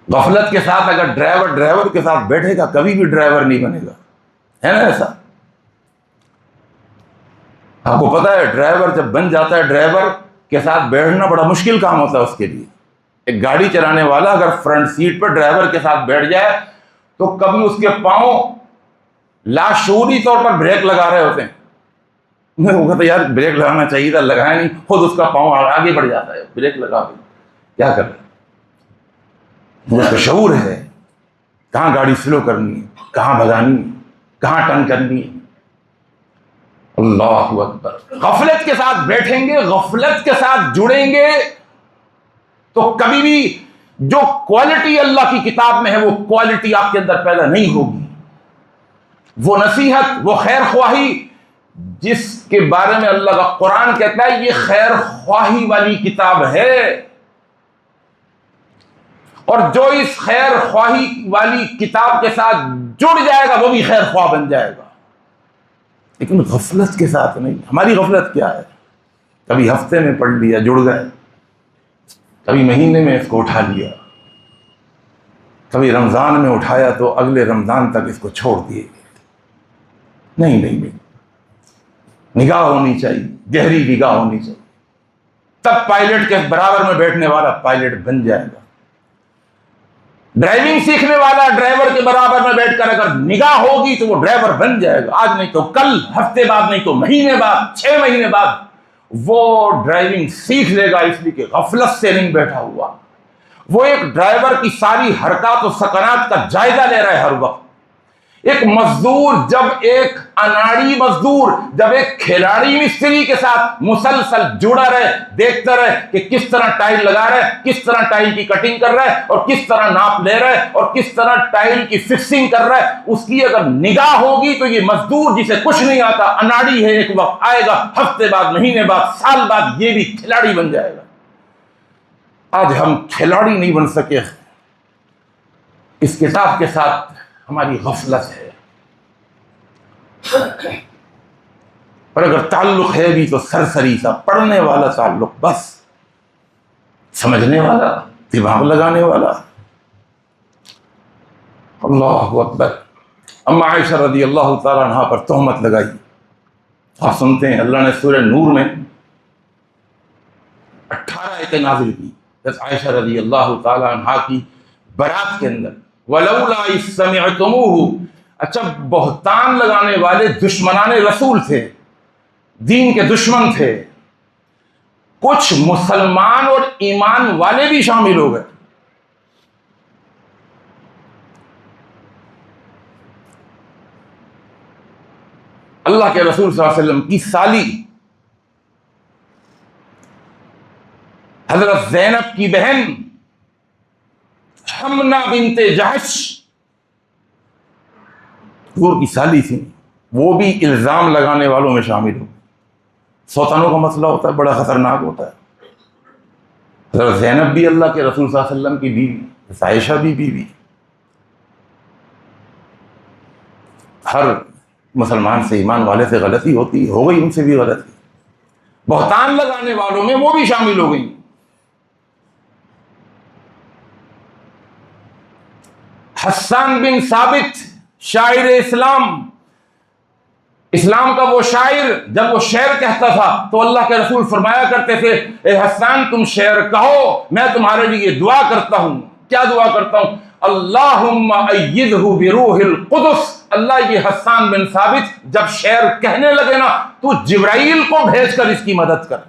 غفلت کے ساتھ اگر ڈرائیور کے ساتھ بیٹھے گا کبھی بھی ڈرائیور نہیں بنے گا، ہے نا ایسا؟ آپ کو پتا ہے ڈرائیور جب بن جاتا ہے، ڈرائیور کے ساتھ بیٹھنا بڑا مشکل کام ہوتا ہے اس کے لیے. ایک گاڑی چلانے والا اگر فرنٹ سیٹ پر ڈرائیور کے ساتھ بیٹھ جائے تو کبھی اس کے پاؤں لاشعوری طور پر بریک لگا رہے ہوتے ہیں. وہ کہتا ہے یار بریک لگانا چاہیے تھا، لگایا نہیں، خود اس کا پاؤں آگے بڑھ جاتا ہے. بریک لگا، کیا کر رہے؟ اس کا شعور ہے کہاں گاڑی سلو کرنی ہے، کہاں بھگانی ہے، کہاں ٹرن کرنی ہے۔ اللہ اکبر۔ غفلت کے ساتھ بیٹھیں گے، غفلت کے ساتھ جڑیں گے تو کبھی بھی جو کوالٹی اللہ کی کتاب میں ہے وہ کوالٹی آپ کے اندر پیدا نہیں ہوگی۔ وہ نصیحت، وہ خیر خواہی جس کے بارے میں اللہ کا قرآن کہتا ہے یہ خیر خواہی والی کتاب ہے، اور جو اس خیر خواہی والی کتاب کے ساتھ جڑ جائے گا وہ بھی خیر خواہ بن جائے گا، لیکن غفلت کے ساتھ نہیں۔ ہماری غفلت کیا ہے؟ کبھی ہفتے میں پڑھ لیا، جڑ گئے، کبھی مہینے میں اس کو اٹھا لیا، کبھی رمضان میں اٹھایا تو اگلے رمضان تک اس کو چھوڑ دیے۔ نہیں، نگاہ ہونی چاہیے، گہری نگاہ ہونی چاہیے، تب پائلٹ کے برابر میں بیٹھنے والا پائلٹ بن جائے گا۔ ڈرائیونگ سیکھنے والا ڈرائیور کے برابر میں بیٹھ کر اگر نگاہ ہوگی تو وہ ڈرائیور بن جائے گا، آج نہیں تو کل، ہفتے بعد نہیں تو مہینے بعد، 6 مہینے بعد وہ ڈرائیونگ سیکھ لے گا، اس لیے کہ غفلت سے نہیں بیٹھا ہوا۔ وہ ایک ڈرائیور کی ساری حرکات و سکنات کا جائزہ لے رہا ہے ہر وقت۔ ایک مزدور ایک اناڑی مزدور جب ایک کھلاڑی مستری کے ساتھ مسلسل جڑا رہے، دیکھتا رہے کہ کس طرح ٹائل لگا رہا ہے، کس طرح ٹائل کی کٹنگ کر رہا ہے، اور کس طرح ناپ لے رہا ہے، اور کس طرح ٹائل کی فکسنگ کر رہا ہے، اس کی اگر نگاہ ہوگی تو یہ مزدور جسے کچھ نہیں آتا، اناڑی ہے، ایک وقت آئے گا، ہفتے بعد، مہینے بعد، سال بعد یہ بھی کھلاڑی بن جائے گا۔ آج ہم کھلاڑی نہیں بن سکے، اس کتاب کے ساتھ ہماری غفلت ہے، اور اگر تعلق ہے بھی تو سرسری سا پڑھنے والا تعلق، بس سمجھنے والا، دماغ لگانے والا۔ اللہ اکبر۔ اما عائشہ رضی اللہ تعالیٰ عنہ پر تہمت لگائی، آپ سنتے ہیں اللہ نے سورہ نور میں 18 آیتیں نازل کی عائشہ رضی اللہ تعالیٰ عنہ کی برات کے اندر، وَلَوْلَا إِذْ سَمِعْتُمُوهُ۔ اچھا، بہتان لگانے والے دشمنان رسول تھے، دین کے دشمن تھے، کچھ مسلمان اور ایمان والے بھی شامل ہو گئے۔ اللہ کے رسول صلی اللہ علیہ وسلم کی سالی حضرت زینب کی بہن حمنہ بنت جحش، حضور کی سالی تھی، وہ بھی الزام لگانے والوں میں شامل ہو۔ سوتنوں کا مسئلہ ہوتا ہے، بڑا خطرناک ہوتا ہے۔ حضرت زینب بھی اللہ کے رسول صلی اللہ علیہ وسلم کی بیوی، عائشہ بھی بیوی۔ ہر مسلمان سے، ایمان والے سے غلطی ہوتی، ہو گئی ان سے بھی غلطی، بہتان لگانے والوں میں وہ بھی شامل ہو گئی۔ حسان بن ثابت، شاعر اسلام کا وہ شاعر، جب وہ شعر کہتا تھا تو اللہ کے رسول فرمایا کرتے تھے، اے حسان تم شعر کہو، میں تمہارے لیے دعا کرتا ہوں۔ کیا دعا کرتا ہوں؟ اللہم ایدہ بروح القدس۔ اللہ، یہ حسان بن ثابت جب شعر کہنے لگے نا تو جبرائیل کو بھیج کر اس کی مدد کر۔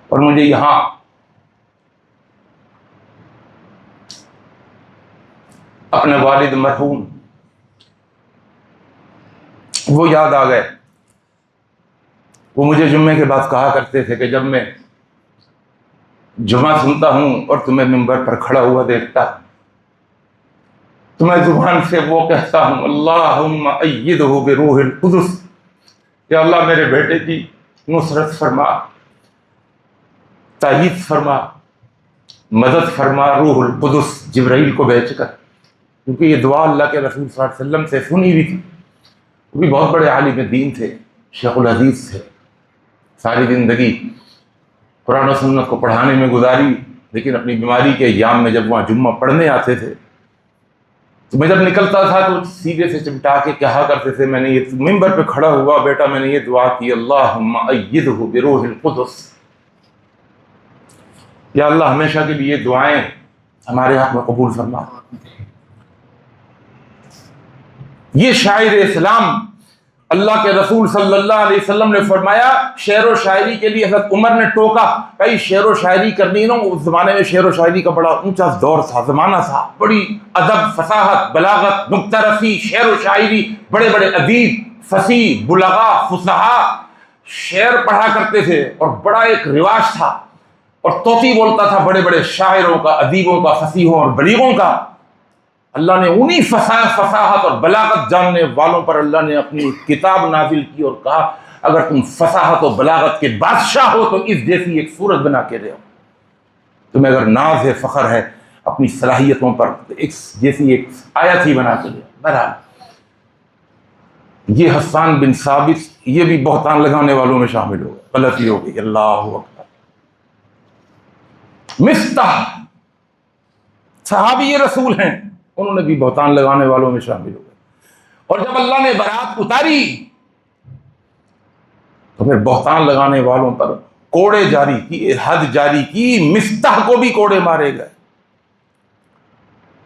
اور مجھے یہاں اپنے والد مرحوم وہ یاد آ گئے۔ وہ مجھے جمعے کے بعد کہا کرتے تھے کہ جب میں جمعہ سنتا ہوں اور تمہیں منبر پر کھڑا ہوا دیکھتا تو میں زبان سے وہ کہتا ہوں، اللہم ایدہ بروح القدس، یا اللہ میرے بیٹے کی نصرت فرما، تائید فرما، مدد فرما، روح القدس جبرائیل کو بھیج کر۔ کیونکہ یہ دعا اللہ کے رسول صلی اللہ علیہ وسلم سے سنی ہوئی تھی۔ وہ بھی بہت بڑے عالم دین تھے، شیخ الحدیث تھے، ساری زندگی قرآن و سنت کو پڑھانے میں گزاری، لیکن اپنی بیماری کے ایام میں جب وہاں جمعہ پڑھنے آتے تھے تو میں جب نکلتا تھا تو سیدھے سے چمٹا کے کہا کرتے تھے، میں نے یہ منبر پہ کھڑا ہوا بیٹا، میں نے یہ دعا کی، اللہم ایدہ بروح القدس، یا اللہ ہمیشہ کے لیے دعائیں ہمارے حق میں قبول فرما۔ یہ شاعر اسلام اللہ کے رسول صلی اللہ علیہ وسلم نے فرمایا شعر و شاعری کے لیے حضرت عمر نے ٹوکا، بھائی شعر و شاعری کرنی نا، اس زمانے میں شعر و شاعری کا بڑا اونچا دور تھا، زمانہ تھا، بڑی ادب، فصاحت، بلاغت، نکتہ رسی، شعر و شاعری، بڑے بڑے ادیب، فصیح، بلغاء، فصحاء شعر پڑھا کرتے تھے، اور بڑا ایک رواج تھا، اور طوطی بولتا تھا بڑے بڑے شاعروں کا، ادیبوں کا، فصیحوں اور بلیغوں کا۔ اللہ نے انہی فصاحت اور بلاغت جاننے والوں پر اللہ نے اپنی کتاب نازل کی اور کہا اگر تم فصاحت و بلاغت کے بادشاہ ہو تو اس جیسی ایک صورت بنا کے رہو، تمہیں اگر ناز ہے، فخر ہے اپنی صلاحیتوں پر، تو ایک جیسی ایک آیت ہی بنا کے رہو۔ بہرحال یہ حسان بن ثابت یہ بھی بہتان لگانے والوں میں شامل ہو گئے، غلطی ہو گئی، اللہ اکبر۔ مستح صحابی رسول ہیں، انہوں نے بھی بہتان لگانے والوں میں شامل ہو گئے، اور جب اللہ نے برات اتاری تو پھر بہتان لگانے والوں پر کوڑے جاری کی، حد جاری کی، مستح کو بھی کوڑے مارے گئے،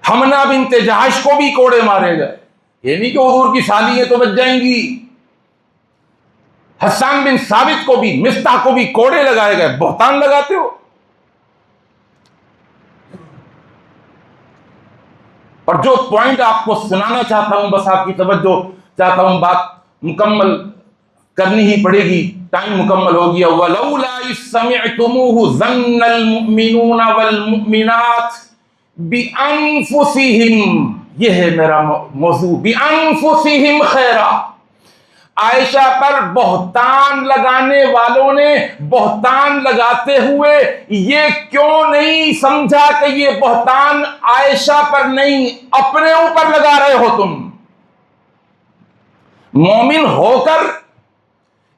حمنہ بنت جہش کو بھی کوڑے مارے گئے، یہ نہیں کہ حضور کی سالی ہیں تو بچ جائیں گی، حسان بن ثابت کو بھی، مستح کو بھی کوڑے لگائے گئے، بہتان لگاتے ہو۔ اور جو پوائنٹ آپ کو سنانا چاہتا ہوں، بس آپ کی توجہ چاہتا ہوں، بات مکمل کرنی ہی پڑے گی، ٹائم مکمل ہو گیا۔ وَلَوْلَا إِذْ سَمِعْتُمُوهُ ظَنَّ الْمُؤْمِنُونَ وَالْمُؤْمِنَاتِ بِأَنفُسِهِمْ، یہ ہے میرا موضوع، بِأَنفُسِهِمْ خَيْرًا۔ عائشہ پر بہتان لگانے والوں نے بہتان لگاتے ہوئے یہ کیوں نہیں سمجھا کہ یہ بہتان عائشہ پر نہیں اپنے اوپر لگا رہے ہو تم؟ مومن ہو کر،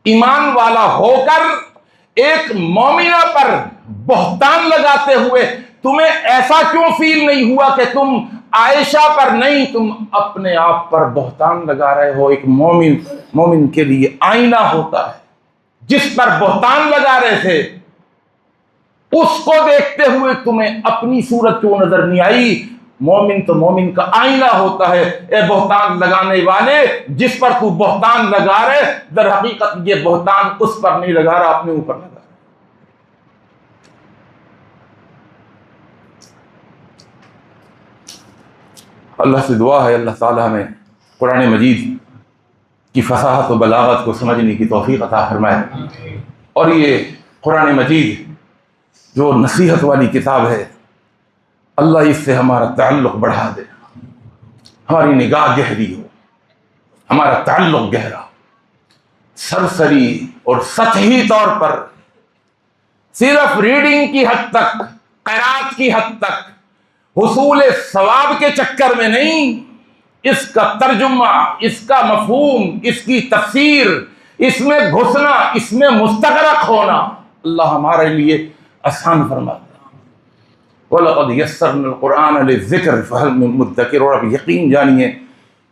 ایمان والا ہو کر ایک مومنہ پر بہتان لگاتے ہوئے تمہیں ایسا کیوں فیل نہیں ہوا کہ تم عائشہ پر نہیں، تم اپنے آپ پر بہتان لگا رہے ہو؟ ایک مومن کے لیے آئینہ ہوتا ہے، جس پر بہتان لگا رہے تھے اس کو دیکھتے ہوئے تمہیں اپنی صورت کیوں نظر نہیں آئی؟ مومن تو مومن کا آئینہ ہوتا ہے۔ اے بہتان لگانے والے، جس پر تو بہتان لگا رہے، در حقیقت یہ بہتان اس پر نہیں لگا رہا، اپنے اوپر لگا رہا۔ اللہ سے دعا ہے اللہ تعالی ہمیں قرآن مجید کی فصاحت و بلاغت کو سمجھنے کی توفیق عطا فرمائے، اور یہ قرآن مجید جو نصیحت والی کتاب ہے، اللہ اس سے ہمارا تعلق بڑھا دے، ہماری نگاہ گہری ہو، ہمارا تعلق گہرا، سرسری اور سطحی طور پر صرف ریڈنگ کی حد تک، قرات کی حد تک، حصول ثواب کے چکر میں نہیں، اس کا ترجمہ، اس کا مفہوم، اس کی تفسیر، اس میں گھسنا، اس میں مستغرق ہونا اللہ ہمارے لیے آسان فرما دے۔ وَلَقَدْ يَسَّرْنَا الْقُرْآنَ لِلذِّكْرِ فَهَلْ مِن مُدَّكِرٍ، اور اب یقین جانیے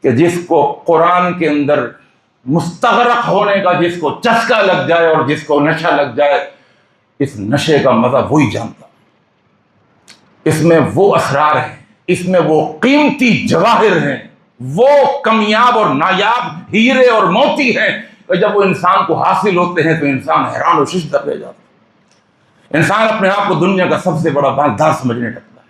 کہ جس کو قرآن کے اندر مستغرق ہونے کا، جس کو چسکا لگ جائے اور جس کو نشہ لگ جائے، اس نشے کا مزہ وہی جانتا، اس میں وہ اسرار ہیں، اس میں وہ قیمتی جواہر ہیں، وہ کمیاب اور نایاب ہیرے اور موتی ہیں کہ جب وہ انسان کو حاصل ہوتے ہیں تو انسان حیران و شش رہ جاتا ہے، انسان اپنے آپ کو دنیا کا سب سے بڑا مالدار سمجھنے لگتا ہے،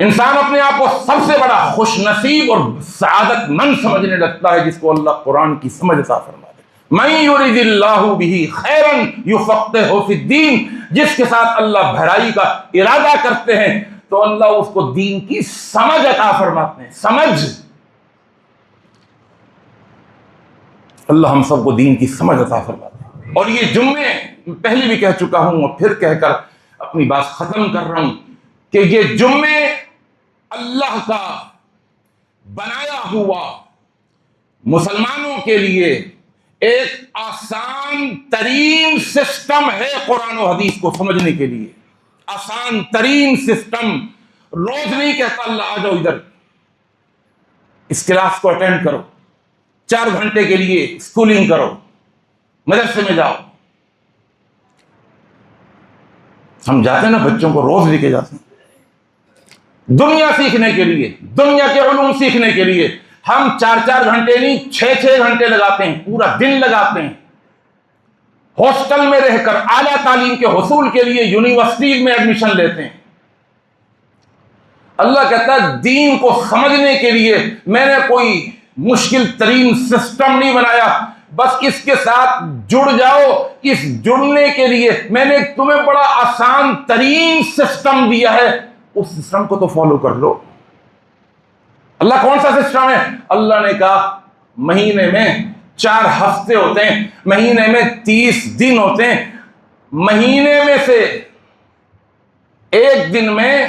انسان اپنے آپ کو سب سے بڑا خوش نصیب اور سعادت مند سمجھنے لگتا ہے جس کو اللہ قرآن کی سمجھ عطا فرما دے۔ مَن يُرِدِ اللَّهُ بِهِ خَيْرًا يُفَقِّهْهُ فِي الدِّينِ، جس کے ساتھ اللہ بھلائی کا ارادہ کرتے ہیں تو اللہ اس کو دین کی سمجھ عطا فرماتے ہیں، سمجھ۔ اللہ ہم سب کو دین کی سمجھ عطا فرماتے ہیں۔ اور یہ جمعے پہلے بھی کہہ چکا ہوں اور پھر کہہ کر اپنی بات ختم کر رہا ہوں کہ یہ جمعے اللہ کا بنایا ہوا مسلمانوں کے لیے ایک آسان ترین سسٹم ہے قرآن و حدیث کو سمجھنے کے لیے، آسان ترین سسٹم۔ روز نہیں کہتا اللہ آ جاؤ ادھر اس کلاس کو اٹینڈ کرو، 4 گھنٹے کے لیے اسکولنگ کرو، مدرسے میں جاؤ۔ ہم جاتے ہیں نا، بچوں کو روز لے کے جاتے ہیں دنیا سیکھنے کے لیے، دنیا کے علوم سیکھنے کے لیے، ہم 4 گھنٹے نہیں 6 گھنٹے لگاتے ہیں، پورا دن لگاتے ہیں ہاسٹل میں رہ کر اعلیٰ تعلیم کے حصول کے لیے یونیورسٹی میں ایڈمیشن لیتے ہیں۔ اللہ کہتا ہے دین کو سمجھنے کے لیے میں نے کوئی مشکل ترین سسٹم نہیں بنایا، بس اس کے ساتھ جڑ جاؤ۔ اس جڑنے کے لیے میں نے تمہیں بڑا آسان ترین سسٹم دیا ہے، اس سسٹم کو تو فالو کر لو۔ اللہ کون سا سسٹم ہے؟ اللہ نے کہا مہینے میں 4 ہفتے ہوتے ہیں، مہینے میں 30 دن ہوتے ہیں، مہینے میں سے ایک دن میں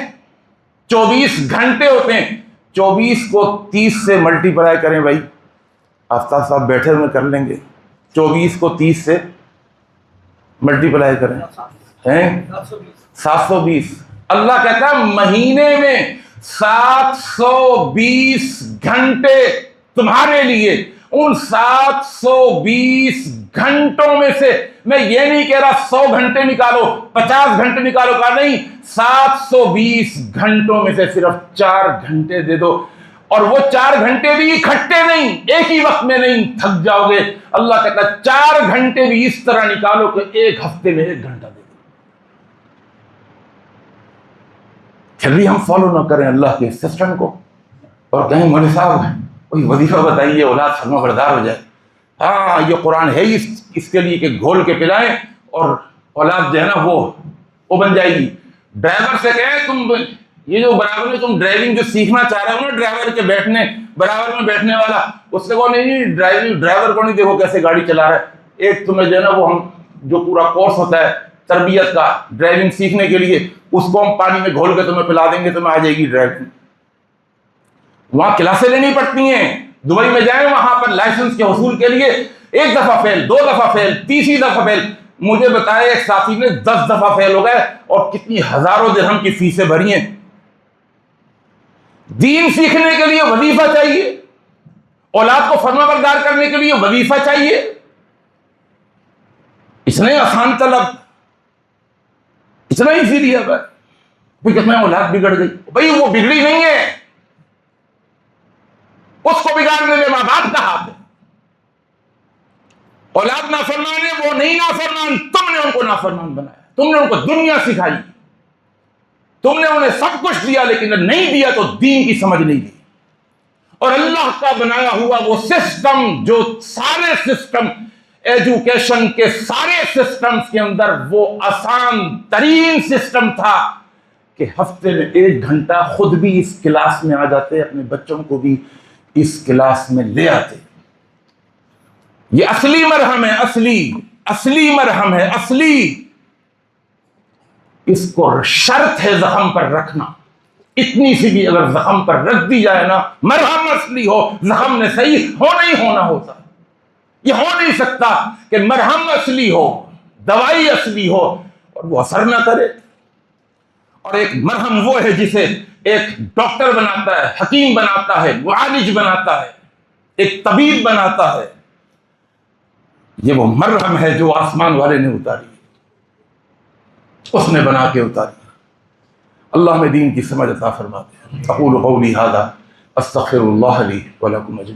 24 گھنٹے ہوتے ہیں۔ 24 کو 30 سے ملٹی پلائی کریں بھائی، آفتاب صاحب بیٹھے ہوئے کر لیں گے، 24 کو 30 سے ملٹی پلائی کریں، 720۔ اللہ کہتا ہے مہینے میں 720 گھنٹے تمہارے لیے، ان 720 گھنٹوں میں سے میں یہ نہیں کہہ رہا 100 گھنٹے نکالو 50 گھنٹے نکالو، کہا نہیں 720 گھنٹوں میں سے صرف 4 گھنٹے دے دو، اور وہ 4 گھنٹے بھی اکٹھے نہیں، ایک ہی وقت میں نہیں، تھک جاؤ گے۔ اللہ کہتا ہے 4 گھنٹے بھی اس طرح نکالو کہ ایک ہفتے میں 1 گھنٹہ دے دو۔ پھر بھی ہم فالو نہ کریں اللہ کے سسٹم کو اور کہیں مولوی صاحب کوئی وظیفہ بتائیے اولاد فرما بردار ہو جائے۔ ہاں یہ قرآن ہے ہی اس کے لیے کہ گھول کے پلائیں اور اولاد جو ہے نا وہ بن جائے گی۔ ڈرائیور سے کہیں تم یہ جو برابر میں تم ڈرائیونگ جو سیکھنا چاہ رہے ہو نا، ڈرائیور کے برابر میں بیٹھنے والا، اس سے کو نہیں ڈرائیور کو نہیں دیکھو کیسے گاڑی چلا رہا ہے، ایک تمہیں جو ہے نا وہ ہم جو پورا کورس ہوتا ہے تربیت کا ڈرائیونگ سیکھنے کے لیے، اس کو ہم پانی میں گھول کے تمہیں پلا دیں گے، تمہیں آ جائے گی ڈرائیونگ۔ وہاں کلاسیں لینی پڑتی ہیں، دبئی میں جائیں وہاں پر لائسنس کے حصول کے لیے 1 دفعہ فیل، 2 دفعہ فیل، تیسری دفعہ فیل۔ مجھے بتایا ایک ساتھی نے 10 دفعہ فیل ہو گئے اور کتنی ہزاروں درہم کی فیسیں بھری ہیں۔ دین سیکھنے کے لیے وظیفہ چاہیے، اولاد کو فرما بردار کرنے کے لیے وظیفہ چاہیے، اتنے آسان طلب، اتنا ایزی دیا بھائی کہ میں اولاد بگڑ گئی، بھائی وہ بگڑی نہیں ہے، اس کو بگاڑنے میں ماں باپ کا ہاتھ ہے۔ اولاد نافرمان ہے، وہ نہیں نافرمان، تم نے ان کو نافرمان بنایا، تم نے ان کو دنیا سکھائی، تم نے انہیں سب کچھ دیا لیکن نہیں دیا تو دین کی سمجھ نہیں دی۔ اور اللہ کا بنایا ہوا وہ سسٹم جو سارے سسٹم ایجوکیشن کے سارے سسٹمز کے اندر وہ آسان ترین سسٹم تھا کہ ہفتے میں 1 گھنٹہ خود بھی اس کلاس میں آ جاتے، اپنے بچوں کو بھی اس کلاس میں لے آتے۔ یہ اصلی مرہم ہے، اصلی مرہم ہے، اصلی۔ اس کو شرط ہے زخم پر رکھنا، اتنی سی بھی اگر زخم پر رکھ دی جائے نا، مرہم اصلی ہو، زخم نے صحیح ہونا ہی ہونا ہوتا۔ یہ ہو نہیں سکتا کہ مرہم اصلی ہو، دوائی اصلی ہو اور وہ اثر نہ کرے۔ اور ایک مرہم وہ ہے جسے ایک ڈاکٹر بناتا ہے، حکیم بناتا ہے، معالج بناتا ہے، ایک طبیب بناتا ہے۔ یہ وہ مرہم ہے جو آسمان والے نے اتاری، اس نے بنا کے اتاری۔ اللہ میں دین کی سمجھ عطا فرماتے ہیں۔ اقول قولی ھذا استغفر اللہ لی ولکم اجمعین۔